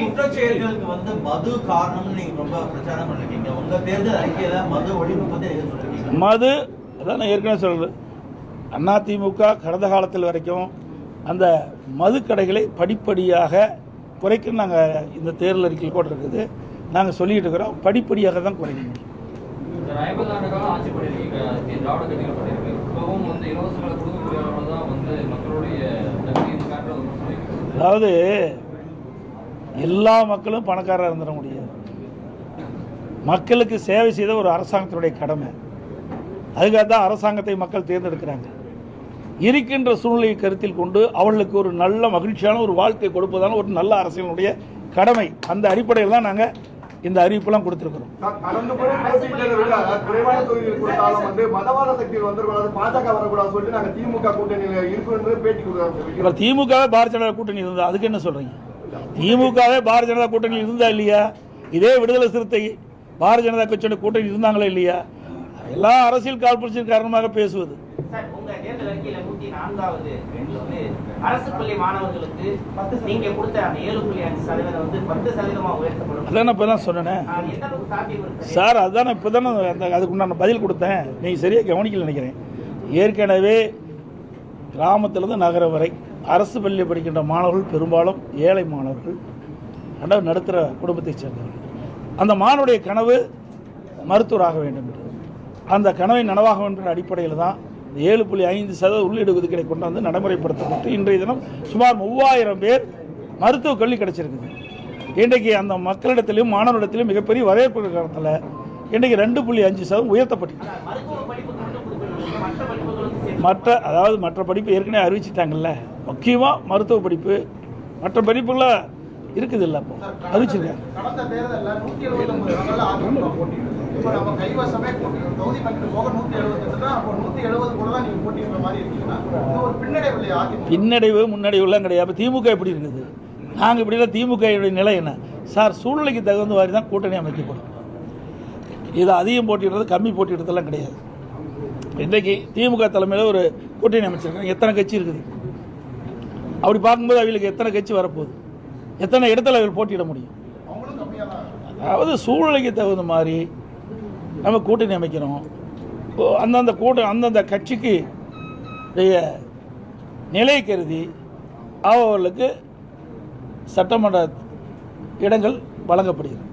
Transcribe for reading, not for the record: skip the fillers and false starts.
குற்றச்செயல்களுக்கு வந்து மது காரணம்னு நீங்க ரொம்ப பிரச்சாரம் பண்ணிருக்கீங்க. உங்க தேர்தல் அறிக்கையில மது ஒழிப்பு பத்தி சொல்லிருக்கீங்க. மது அதான் நான் ஏற்கனவே சொல்றது, அதிமுக கடந்த காலத்தில் வரைக்கும் அந்த மது கடைகளை படிப்படியாக குறைக்க நாங்கள் இந்த தேர்தல் அறிக்கையில் கூட இருக்குது. நாங்கள் சொல்லிட்டு இருக்கிறோம், படிப்படியாக தான் குறைக்க முடியும். அதாவது எல்லா மக்களும் பணக்காரராக இருந்துட முடியாது. மக்களுக்கு சேவை செய்த ஒரு அரசாங்கத்தினுடைய கடமை. அதுக்காக தான் அரசாங்கத்தை மக்கள் தேர்ந்தெடுக்கிறாங்க. இருக்கின்ற சூழ்நிலையை கருத்தில் கொண்டு அவர்களுக்கு ஒரு நல்ல மகிழ்ச்சியான ஒரு வாழ்க்கை கொடுப்பதான ஒரு நல்ல அரசியலுடைய கடமை. அந்த அடிப்படையில் தான் நாங்கள் இந்த அறிவிப்பெல்லாம் கொடுத்திருக்கிறோம். திமுகவே பாரதிய ஜனதா கூட்டணி இருந்தா அதுக்கு என்ன சொல்றீங்க? திமுகவே பாரதிய ஜனதா கூட்டணி இருந்தா இல்லையா? இதே விடுதலை சிறுத்தை பாரதிய ஜனதா கட்சியோட கூட்டணி இருந்தாங்களா இல்லையா? எல்லா அரசியல் காழ்ப்புணர்ச்சியின் காரணமாக பேசுவது. அரசு பள்ளி மாணவர்களுக்கு நீங்க கொடுத்த 7.5% வந்து 10% உயர்த்தப்படும். அதான் இப்பதான் சொன்னேன் சார். அதுதான் இப்பதான் அதுக்கு நான் பதில் கொடுத்தேன். நீங்க சரியா கவனிக்கல நினைக்கிறேன். ஏற்கனவே கிராமத்திலிருந்து நகரம் வரை அரசு பள்ளி படிக்கின்ற மாணவர்கள் பெரும்பாலும் ஏழை மாணவர்கள், ரெண்டாவது நடுத்தர குடும்பத்தை சேர்ந்தவர்கள். அந்த மாணவருடைய கனவு மருத்துவராக வேண்டும் என்று, அந்த கனவை நனவாக என்ற அடிப்படையில் தான் 7.5% உள்ளீடு ஒதுக்கீடை கொண்டு வந்து நடைமுறைப்படுத்தப்பட்டு இன்றைய தினம் சுமார் 3000 பேர் மருத்துவக் கல்வி கிடைச்சிருக்குது. இன்றைக்கு அந்த மக்களிடத்திலும் மாணவரிடத்திலும் மிகப்பெரிய வரவேற்பு காரணத்தில் இன்றைக்கு 2.5% உயர்த்தப்பட்டிருக்கு. மற்ற படிப்பு ஏற்கனவே அறிவிச்சிட்டாங்கல்ல. முக்கியமாக மருத்துவ படிப்பு, மற்ற படிப்புல இருக்குது இல்லை, அப்போ அறிவிச்சிருக்காங்க. பின்னடைவு முன்னடைவுலாம் கிடையாது. திமுக எப்படி இருக்குது, நாங்கள் இப்படி இல்லை. திமுக நிலை என்ன சார்? சூழ்நிலைக்கு தகுந்த மாதிரி தான் கூட்டணி அமைக்கப்படும். இது அதிகம் போட்டிடுறது கம்மி போட்டிடுறதெல்லாம் கிடையாது. இன்றைக்கு திமுக தலைமையில் ஒரு கூட்டணி அமைச்சிருக்காங்க. எத்தனை கட்சி இருக்குது? அப்படி பார்க்கும்போது அவங்களுக்கு எத்தனை கட்சி வரப்போகுது? எத்தனை இடத்துல அவர்கள் போட்டியிட முடியும்? அதாவது சூழ்நிலைக்கு தகுந்த மாதிரி நம்ம கூட்டணி அமைக்கிறோம். அந்தந்த கட்சிக்கு நிலை கருதி அவர்களுக்கு சட்டமன்ற இடங்கள் வழங்கப்படுகிறது.